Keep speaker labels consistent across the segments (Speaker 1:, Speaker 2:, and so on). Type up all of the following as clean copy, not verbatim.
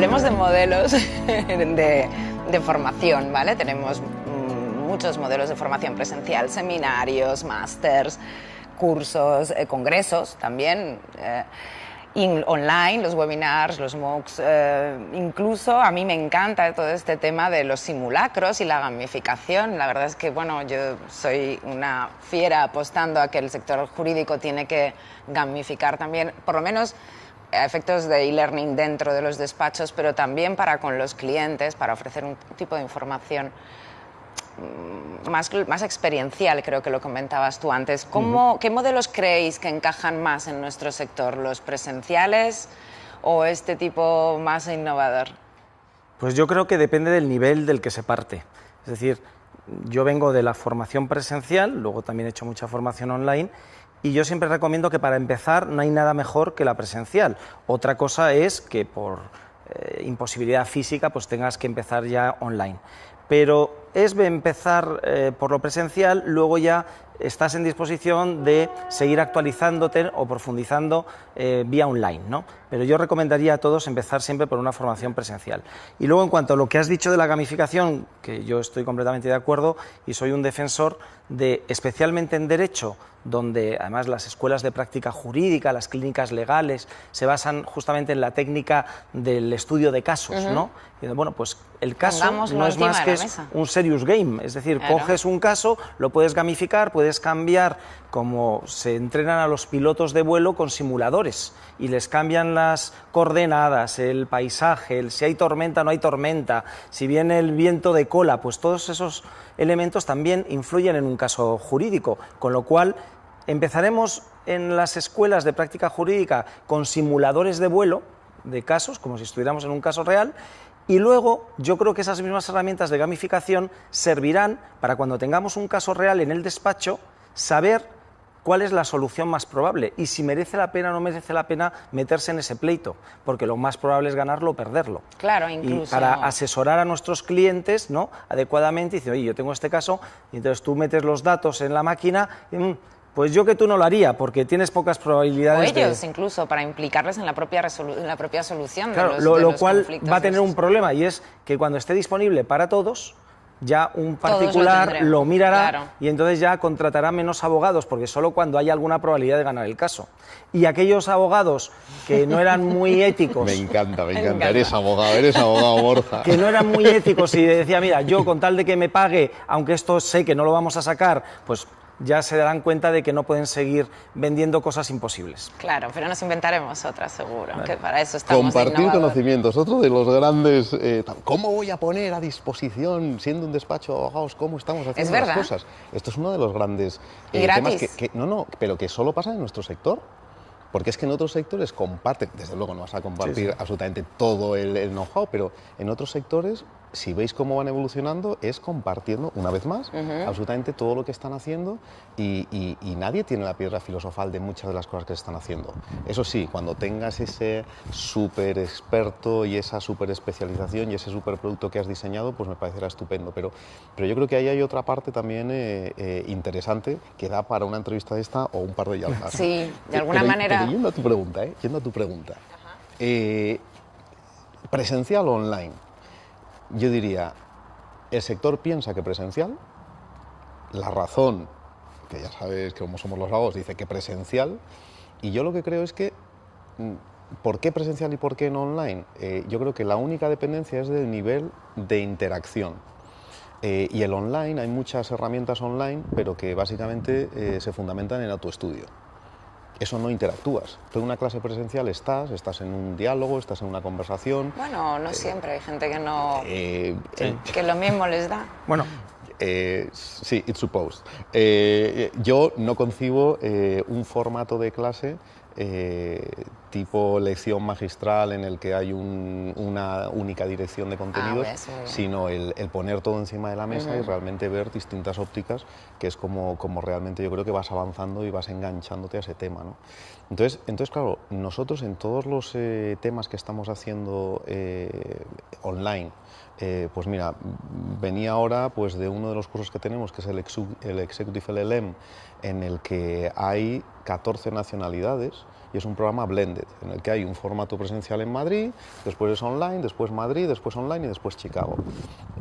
Speaker 1: hablemos de modelos de formación, ¿vale? Tenemos muchos modelos de formación presencial, seminarios, másters, cursos, congresos también, online, los webinars, los MOOCs, incluso a mí me encanta todo este tema de los simulacros y la gamificación. La verdad es que, bueno, yo soy una fiera apostando a que el sector jurídico tiene que gamificar también, por lo menos a efectos de e-learning dentro de los despachos, pero también para con los clientes, para ofrecer un tipo de información más experiencial, creo que lo comentabas tú antes. ¿Qué modelos creéis que encajan más en nuestro sector? ¿Los presenciales o este tipo más innovador?
Speaker 2: Pues yo creo que depende del nivel del que se parte. Es decir, yo vengo de la formación presencial, luego también he hecho mucha formación online, y yo siempre recomiendo que para empezar no hay nada mejor que la presencial. Otra cosa es que por imposibilidad física pues tengas que empezar ya online. Pero es empezar por lo presencial, luego ya estás en disposición de seguir actualizándote o profundizando vía online, ¿no? Pero yo recomendaría a todos empezar siempre por una formación presencial. Y luego, en cuanto a lo que has dicho de la gamificación, que yo estoy completamente de acuerdo y soy un defensor de, especialmente en Derecho, donde además las escuelas de práctica jurídica, las clínicas legales, se basan justamente en la técnica del estudio de casos, ¿no? Y, bueno, pues el caso no es más que un serious game, es decir, coges un caso, lo puedes gamificar, puedes cambiar, como se entrenan a los pilotos de vuelo con simuladores, y les cambian las coordenadas, el paisaje, si hay tormenta o no hay tormenta, si viene el viento de cola, pues todos esos elementos también influyen en un caso jurídico, con lo cual empezaremos en las escuelas de práctica jurídica con simuladores de vuelo de casos, como si estuviéramos en un caso real, y luego yo creo que esas mismas herramientas de gamificación servirán para cuando tengamos un caso real en el despacho, saber cuál es la solución más probable y si merece la pena o no merece la pena meterse en ese pleito, porque lo más probable es ganarlo o perderlo.
Speaker 1: Claro, incluso.
Speaker 2: Y para asesorar a nuestros clientes, ¿no?, adecuadamente, dice, oye, yo tengo este caso, y entonces tú metes los datos en la máquina y, pues yo que tú no lo haría, porque tienes pocas probabilidades.
Speaker 1: O ellos, incluso, para implicarles en la propia solución,
Speaker 2: claro,
Speaker 1: de los
Speaker 2: lo cual
Speaker 1: conflictos.
Speaker 2: va a tener un problema, y es que cuando esté disponible para todos, ya un particular lo mirará, claro, y entonces ya contratará menos abogados, porque solo cuando hay alguna probabilidad de ganar el caso. Y aquellos abogados que no eran muy éticos...
Speaker 3: Me encanta. Eres abogado, Borja.
Speaker 2: Que no eran muy éticos y decía, mira, yo con tal de que me pague, aunque esto sé que no lo vamos a sacar, pues ya se darán cuenta de que no pueden seguir vendiendo cosas imposibles.
Speaker 1: Claro, pero nos inventaremos otras, seguro, que para eso estamos.
Speaker 3: Compartir conocimientos, otro de los grandes... ¿Cómo voy a poner a disposición, siendo un despacho de abogados, cómo estamos haciendo las cosas? Esto es uno de los grandes temas que... pero que solo pasa en nuestro sector. Porque es que en otros sectores comparten, desde luego no vas a compartir absolutamente todo el know-how, pero en otros sectores, si veis cómo van evolucionando, es compartiendo, una vez más, absolutamente todo lo que están haciendo y nadie tiene la piedra filosofal de muchas de las cosas que se están haciendo. Eso sí, cuando tengas ese súper experto y esa súper especialización y ese súper producto que has diseñado, pues me parecerá estupendo. Pero yo creo que ahí hay otra parte también interesante que da para una entrevista de esta o un par de llamadas.
Speaker 1: Sí, de alguna manera...
Speaker 3: Pero yendo a tu pregunta, presencial o online, yo diría, el sector piensa que presencial, la razón, que ya sabes que como somos los abogados, dice que presencial, y yo lo que creo es que, ¿por qué presencial y por qué no online? Yo creo que la única dependencia es del nivel de interacción. Y el online, hay muchas herramientas online, pero que básicamente se fundamentan en autoestudio. Eso no interactúas. Tú en una clase presencial estás en un diálogo, estás en una conversación.
Speaker 1: Bueno, no siempre, hay gente que no... que lo mismo les da.
Speaker 2: Bueno,
Speaker 3: sí, it's supposed. Yo no concibo un formato de clase tipo lección magistral en el que hay una única dirección de contenidos, sino el poner todo encima de la mesa y realmente ver distintas ópticas, que es como realmente yo creo que vas avanzando y vas enganchándote a ese tema, ¿no? Entonces claro, nosotros en todos los temas que estamos haciendo online, pues mira, venía ahora pues de uno de los cursos que tenemos, que es el Executive LLM, en el que hay 14 nacionalidades y es un programa blended, en el que hay un formato presencial en Madrid, después es online, después Madrid, después online y después Chicago.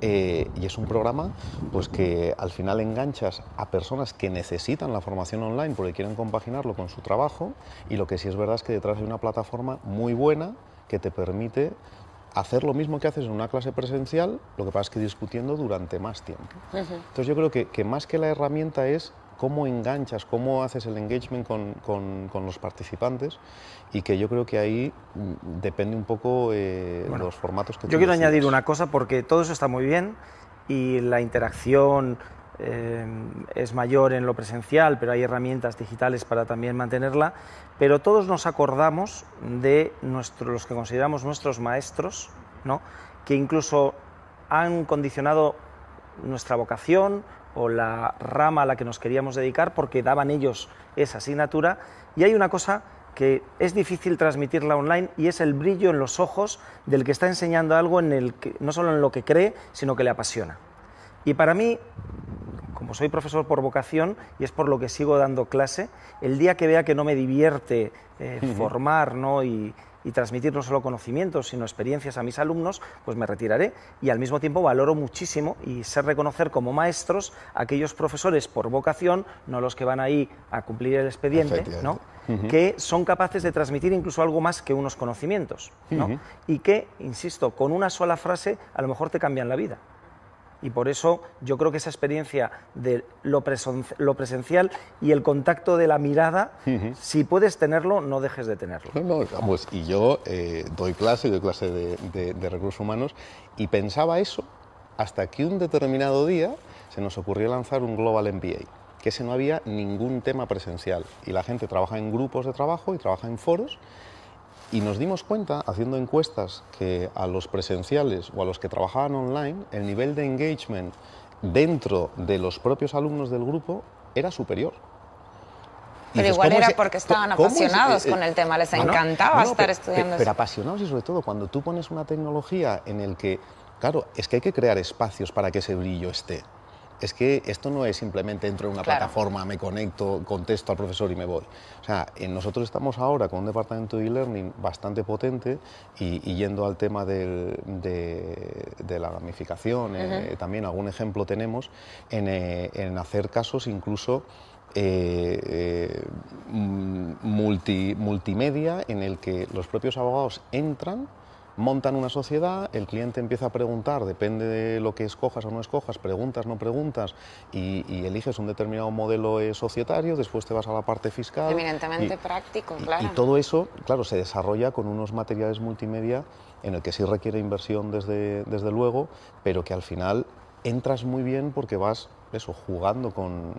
Speaker 3: Y es un programa pues, que al final enganchas a personas que necesitan la formación online porque quieren compaginarlo con su trabajo, y lo que sí es verdad es que detrás hay una plataforma muy buena que te permite hacer lo mismo que haces en una clase presencial, lo que pasa es que discutiendo durante más tiempo. Entonces yo creo que más que la herramienta es cómo enganchas, cómo haces el engagement con los participantes, y que yo creo que ahí depende un poco los formatos que tú
Speaker 2: Yo quiero
Speaker 3: decides.
Speaker 2: añadir una cosa, porque todo eso está muy bien y la interacción es mayor en lo presencial, pero hay herramientas digitales para también mantenerla, pero todos nos acordamos de los que consideramos nuestros maestros, ¿no?, que incluso han condicionado nuestra vocación o la rama a la que nos queríamos dedicar porque daban ellos esa asignatura, y hay una cosa que es difícil transmitirla online y es el brillo en los ojos del que está enseñando algo en el que, no solo en lo que cree, sino que le apasiona. Y para mí, como soy profesor por vocación y es por lo que sigo dando clase, el día que vea que no me divierte formar, ¿no?, y transmitir no solo conocimientos, sino experiencias a mis alumnos, pues me retiraré. Y al mismo tiempo valoro muchísimo y sé reconocer como maestros a aquellos profesores por vocación, no los que van ahí a cumplir el expediente, ¿no?, que son capaces de transmitir incluso algo más que unos conocimientos, ¿no?, y que, insisto, con una sola frase a lo mejor te cambian la vida. Y por eso yo creo que esa experiencia de lo presencial y el contacto de la mirada, si puedes tenerlo, no dejes de tenerlo.
Speaker 3: No, vamos, y yo doy clase de recursos humanos, y pensaba eso hasta que un determinado día se nos ocurrió lanzar un Global MBA, que ese no había ningún tema presencial, y la gente trabaja en grupos de trabajo y trabaja en foros. Y nos dimos cuenta, haciendo encuestas, que a los presenciales o a los que trabajaban online, el nivel de engagement dentro de los propios alumnos del grupo era superior.
Speaker 1: Pero dices, igual era porque estaban apasionados con el tema, les encantaba estar estudiando eso.
Speaker 3: Pero apasionados, y sobre todo cuando tú pones una tecnología en el que, claro, es que hay que crear espacios para que ese brillo esté. Es que esto no es simplemente entro en una plataforma, me conecto, contesto al profesor y me voy. O sea, nosotros estamos ahora con un departamento de e-learning bastante potente y yendo al tema de la gamificación, también algún ejemplo tenemos en hacer casos incluso multimedia, en el que los propios abogados entran, montan una sociedad, el cliente empieza a preguntar, depende de lo que escojas o no escojas, preguntas, no preguntas, y eliges un determinado modelo societario, después te vas a la parte fiscal.
Speaker 1: Eminentemente práctico, claro.
Speaker 3: Y todo eso, claro, se desarrolla con unos materiales multimedia en el que sí requiere inversión desde luego, pero que al final entras muy bien porque vas, eso, jugando con...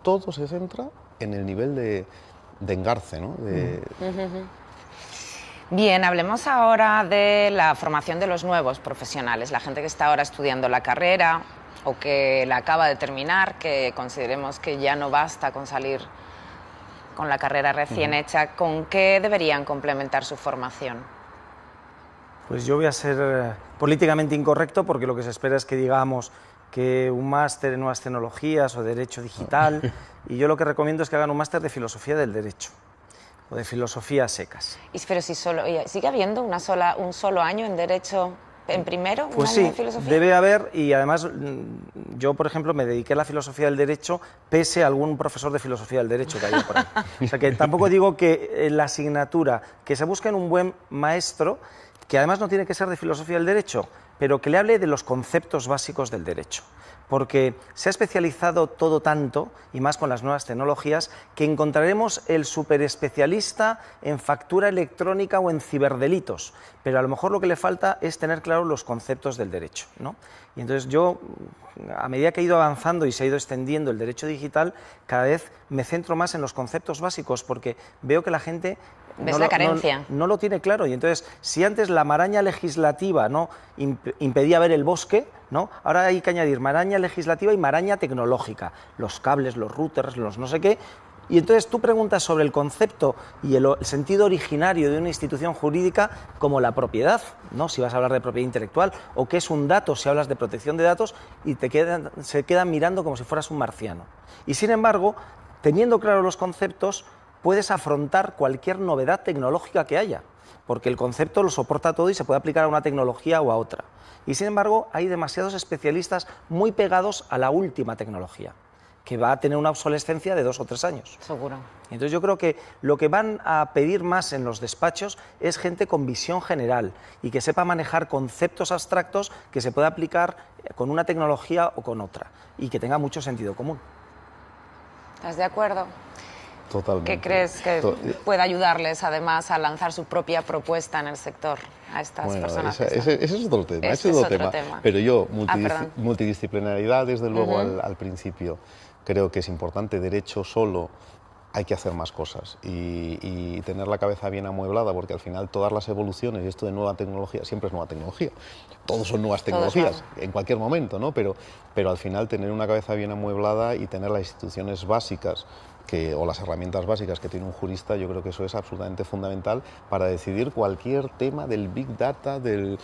Speaker 3: Todo se centra en el nivel de engarce, ¿no?
Speaker 1: Bien, hablemos ahora de la formación de los nuevos profesionales, la gente que está ahora estudiando la carrera o que la acaba de terminar, que consideremos que ya no basta con salir con la carrera recién hecha. ¿Con qué deberían complementar su formación?
Speaker 2: Pues yo voy a ser políticamente incorrecto, porque lo que se espera es que digamos que un máster en nuevas tecnologías o derecho digital, y yo lo que recomiendo es que hagan un máster de filosofía del derecho o de filosofía a secas.
Speaker 1: Pero si sigue habiendo un solo año en derecho en primero,
Speaker 2: pues
Speaker 1: un año
Speaker 2: sí,
Speaker 1: de filosofía.
Speaker 2: Debe haber, y además yo, por ejemplo, me dediqué a la filosofía del derecho pese a algún profesor de filosofía del derecho que haya por ahí. O sea que tampoco digo que la asignatura, que se busque en un buen maestro, que además no tiene que ser de filosofía del derecho, pero que le hable de los conceptos básicos del derecho. Porque se ha especializado todo tanto, y más con las nuevas tecnologías, que encontraremos el superespecialista en factura electrónica o en ciberdelitos, pero a lo mejor lo que le falta es tener claros los conceptos del derecho, ¿no? Y entonces yo, a medida que he ido avanzando y se ha ido extendiendo el derecho digital, cada vez me centro más en los conceptos básicos, porque veo que la gente...
Speaker 1: ¿Ves la carencia?
Speaker 2: No lo tiene claro, y entonces, si antes la maraña legislativa, ¿no?, impedía ver el bosque, ¿no?, ahora hay que añadir maraña legislativa y maraña tecnológica, los cables, los routers, los no sé qué, Y entonces tú preguntas sobre el concepto y el sentido originario de una institución jurídica como la propiedad, ¿no? Si vas a hablar de propiedad intelectual, o qué es un dato si hablas de protección de datos, y se quedan mirando como si fueras un marciano. Y sin embargo, teniendo claros los conceptos, puedes afrontar cualquier novedad tecnológica que haya, porque el concepto lo soporta todo y se puede aplicar a una tecnología o a otra. Y sin embargo, hay demasiados especialistas muy pegados a la última tecnología, que va a tener una obsolescencia de 2 o 3 años.
Speaker 1: Seguro.
Speaker 2: Entonces yo creo que lo que van a pedir más en los despachos es gente con visión general y que sepa manejar conceptos abstractos que se pueda aplicar con una tecnología o con otra y que tenga mucho sentido común.
Speaker 1: ¿Estás de acuerdo?
Speaker 3: Totalmente.
Speaker 1: ¿Qué crees que puede ayudarles además a lanzar su propia propuesta en el sector a estas personas?
Speaker 3: Ese es otro tema. Ese es otro tema. Pero yo, multidisciplinaridad, desde luego, al principio, creo que es importante. Derecho solo, hay que hacer más cosas y tener la cabeza bien amueblada, porque al final todas las evoluciones y esto de nueva tecnología, siempre es nueva tecnología. Todos son nuevas tecnologías, en cualquier momento, ¿no? Pero al final tener una cabeza bien amueblada y tener las instituciones básicas o las herramientas básicas que tiene un jurista, yo creo que eso es absolutamente fundamental para decidir cualquier tema del Big Data, de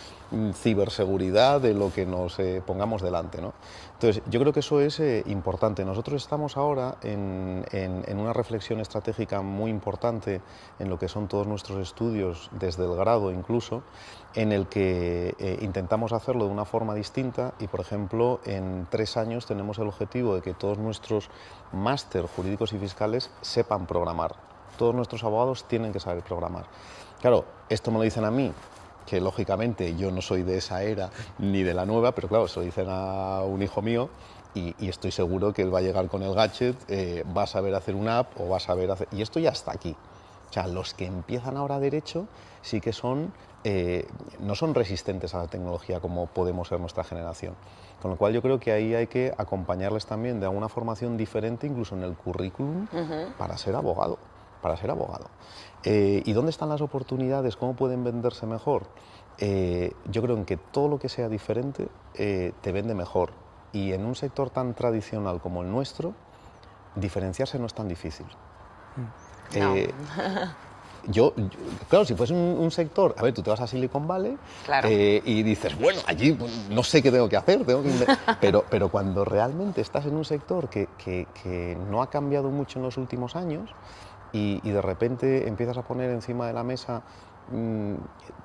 Speaker 3: ciberseguridad, de lo que nos pongamos delante, ¿no? Entonces, yo creo que eso es importante. Nosotros estamos ahora en una reflexión estratégica muy importante en lo que son todos nuestros estudios, desde el grado incluso, en el que intentamos hacerlo de una forma distinta y, por ejemplo, en 3 años tenemos el objetivo de que todos nuestros máster jurídicos y fiscales sepan programar. Todos nuestros abogados tienen que saber programar. Claro, esto me lo dicen a mí, que lógicamente yo no soy de esa era ni de la nueva, pero claro, se lo dicen a un hijo mío y estoy seguro que él va a llegar con el gadget, va a saber hacer una app o va a saber hacer... Y esto ya está aquí. O sea, los que empiezan ahora derecho sí que son... no son resistentes a la tecnología como podemos ser nuestra generación. Con lo cual yo creo que ahí hay que acompañarles también de alguna formación diferente, incluso en el currículum, para ser abogado. ¿Y dónde están las oportunidades? ¿Cómo pueden venderse mejor? Yo creo en que todo lo que sea diferente te vende mejor. Y en un sector tan tradicional como el nuestro, diferenciarse no es tan difícil.
Speaker 1: No.
Speaker 3: Claro, si fuese un sector, a ver, tú te vas a Silicon Valley,
Speaker 1: claro,
Speaker 3: y dices, bueno, allí pues, no sé qué tengo que hacer, pero cuando realmente estás en un sector que no ha cambiado mucho en los últimos años y de repente empiezas a poner encima de la mesa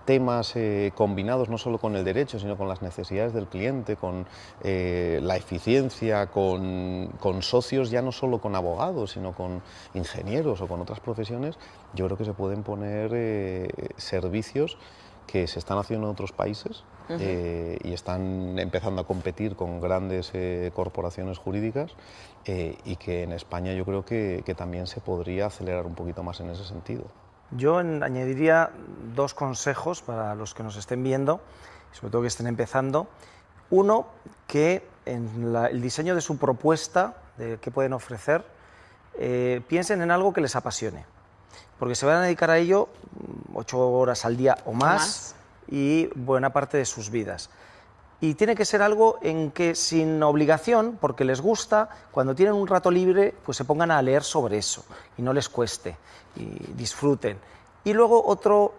Speaker 3: temas combinados no solo con el derecho, sino con las necesidades del cliente, con la eficiencia, con socios ya no solo con abogados, sino con ingenieros o con otras profesiones, yo creo que se pueden poner servicios que se están haciendo en otros países y están empezando a competir con grandes corporaciones jurídicas y que en España yo creo que también se podría acelerar un poquito más en ese sentido.
Speaker 2: Yo añadiría 2 consejos para los que nos estén viendo, sobre todo que estén empezando. Uno, que en el diseño de su propuesta, de qué pueden ofrecer, piensen en algo que les apasione, porque se van a dedicar a ello 8 horas al día o más y buena parte de sus vidas. Y tiene que ser algo en que sin obligación, porque les gusta, cuando tienen un rato libre, pues se pongan a leer sobre eso y no les cueste y disfruten. Y luego otro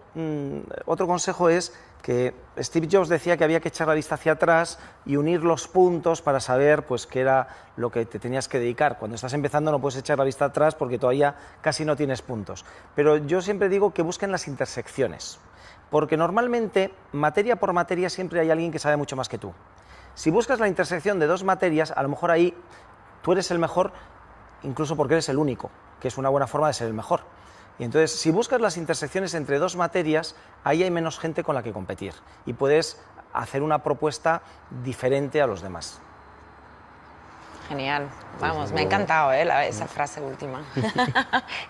Speaker 2: consejo es que Steve Jobs decía que había que echar la vista hacia atrás y unir los puntos para saber pues, qué era lo que te tenías que dedicar. Cuando estás empezando no puedes echar la vista atrás porque todavía casi no tienes puntos. Pero yo siempre digo que busquen las intersecciones, porque normalmente, materia por materia, siempre hay alguien que sabe mucho más que tú. Si buscas la intersección de 2 materias, a lo mejor ahí tú eres el mejor, incluso porque eres el único, que es una buena forma de ser el mejor. Y entonces, si buscas las intersecciones entre 2 materias, ahí hay menos gente con la que competir y puedes hacer una propuesta diferente a los demás.
Speaker 1: Genial. Vamos, me ha encantado esa frase última.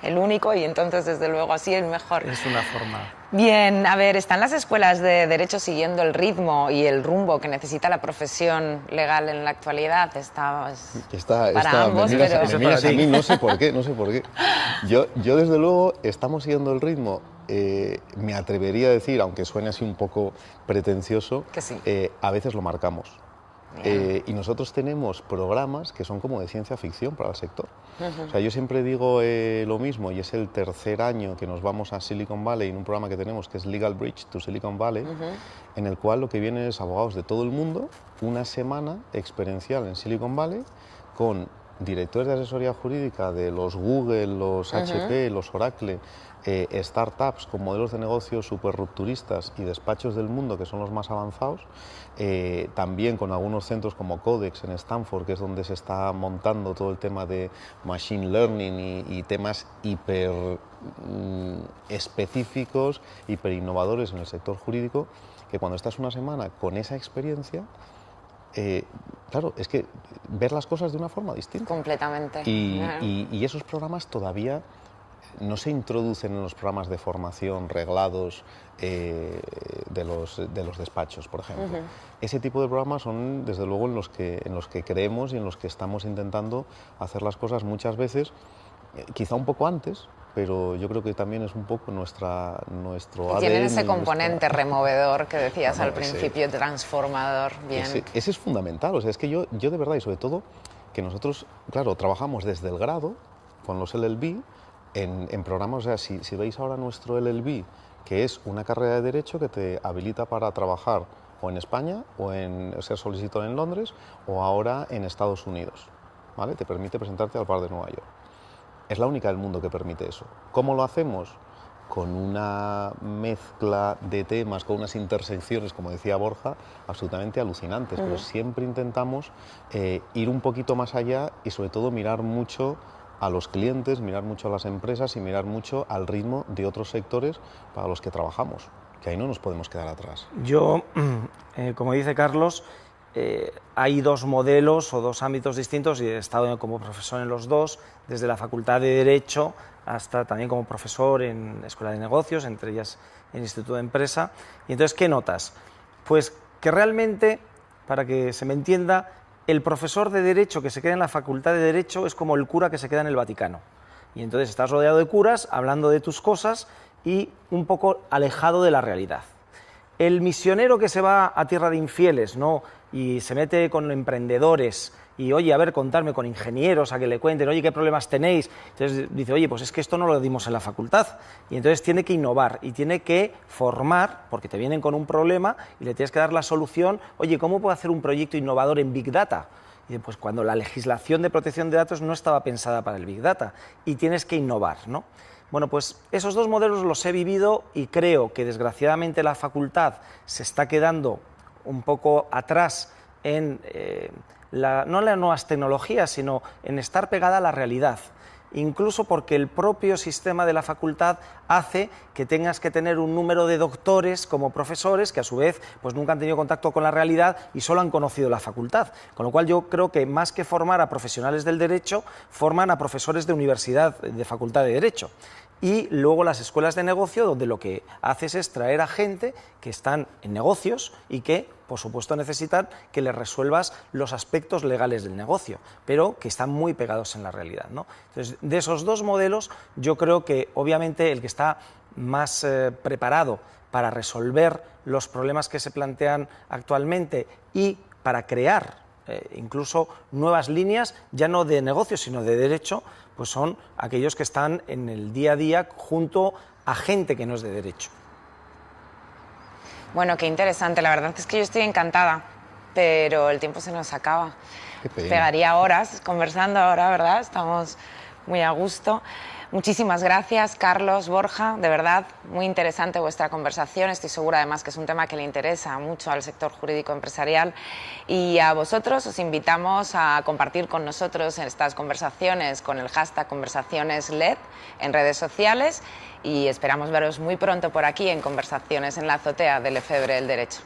Speaker 1: El único y entonces, desde luego, así el mejor.
Speaker 2: Es una forma.
Speaker 1: Bien, a ver, ¿están las escuelas de Derecho siguiendo el ritmo y el rumbo que necesita la profesión legal en la actualidad? Está para ambos,
Speaker 3: me miras a mí, no sé por qué. Yo desde luego, estamos siguiendo el ritmo. Me atrevería a decir, aunque suene así un poco pretencioso,
Speaker 1: que sí.
Speaker 3: A veces lo marcamos. Y nosotros tenemos programas que son como de ciencia ficción para el sector. O sea, yo siempre digo lo mismo, y es el tercer año que nos vamos a Silicon Valley en un programa que tenemos que es Legal Bridge to Silicon Valley, en el cual lo que vienen es abogados de todo el mundo, una semana experiencial en Silicon Valley con directores de asesoría jurídica de los Google, los HP, los Oracle, startups con modelos de negocio súper rupturistas y despachos del mundo que son los más avanzados, también con algunos centros como Codex en Stanford, que es donde se está montando todo el tema de machine learning y temas hiper específicos, hiper innovadores en el sector jurídico, que cuando estás una semana con esa experiencia, claro, es que ver las cosas de una forma distinta.
Speaker 1: Completamente.
Speaker 3: Y esos programas todavía no se introducen en los programas de formación reglados de los despachos, por ejemplo. Ese tipo de programas son, desde luego, en los que creemos y en los que estamos intentando hacer las cosas muchas veces, quizá un poco antes, pero yo creo que también es un poco nuestro ADN.
Speaker 1: Tienen ese componente removedor que decías al principio, transformador. Bien.
Speaker 3: Ese es fundamental, o sea, es que yo de verdad, y sobre todo, que nosotros, claro, trabajamos desde el grado, con los LLB, en programas, o sea, si veis ahora nuestro LLB, que es una carrera de Derecho que te habilita para trabajar o en España, o ser solicitor en Londres, o ahora en Estados Unidos, ¿vale? Te permite presentarte al Bar de Nueva York. Es la única del mundo que permite eso. ¿Cómo lo hacemos? Con una mezcla de temas, con unas intersecciones, como decía Borja, absolutamente alucinantes, pero siempre intentamos ir un poquito más allá y sobre todo mirar mucho a los clientes, mirar mucho a las empresas y mirar mucho al ritmo de otros sectores para los que trabajamos, que ahí no nos podemos quedar atrás.
Speaker 2: Yo, como dice Carlos, hay dos modelos o dos ámbitos distintos y he estado como profesor en los dos, desde la Facultad de Derecho hasta también como profesor en Escuela de Negocios, entre ellas en Instituto de Empresa. Y entonces, ¿qué notas? Pues que realmente, para que se me entienda, el profesor de Derecho que se queda en la Facultad de Derecho es como el cura que se queda en el Vaticano. Y entonces estás rodeado de curas, hablando de tus cosas y un poco alejado de la realidad. El misionero que se va a tierra de infieles, ¿no?, y se mete con emprendedores y, oye, a ver, contarme con ingenieros a que le cuenten, oye, ¿qué problemas tenéis? Entonces dice, oye, pues es que esto no lo dimos en la facultad. Y entonces tiene que innovar y tiene que formar, porque te vienen con un problema y le tienes que dar la solución, oye, ¿cómo puedo hacer un proyecto innovador en Big Data? Y pues cuando la legislación de protección de datos no estaba pensada para el Big Data y tienes que innovar, ¿no? Bueno, pues esos dos modelos los he vivido y creo que desgraciadamente la facultad se está quedando un poco atrás en no en las nuevas tecnologías, sino en estar pegada a la realidad. Incluso porque el propio sistema de la facultad hace que tengas que tener un número de doctores como profesores que a su vez pues nunca han tenido contacto con la realidad y solo han conocido la facultad. Con lo cual yo creo que más que formar a profesionales del derecho, forman a profesores de universidad, de facultad de derecho. Y luego las escuelas de negocio, donde lo que haces es traer a gente que están en negocios y que, por supuesto, necesitan que les resuelvas los aspectos legales del negocio, pero que están muy pegados en la realidad, ¿no? Entonces, de esos dos modelos, yo creo que, obviamente, el que está más preparado para resolver los problemas que se plantean actualmente y para crear incluso nuevas líneas, ya no de negocio, sino de derecho, pues son aquellos que están en el día a día junto a gente que no es de derecho.
Speaker 1: Bueno, qué interesante. La verdad es que yo estoy encantada, pero el tiempo se nos acaba.
Speaker 3: Qué pena.
Speaker 1: Pegaría horas conversando ahora, ¿verdad? Estamos muy a gusto. Muchísimas gracias, Carlos, Borja, de verdad, muy interesante vuestra conversación. Estoy segura además que es un tema que le interesa mucho al sector jurídico empresarial y a vosotros os invitamos a compartir con nosotros estas conversaciones con el hashtag conversacionesled en redes sociales y esperamos veros muy pronto por aquí en Conversaciones en la Azotea de Lefebvre del Derecho.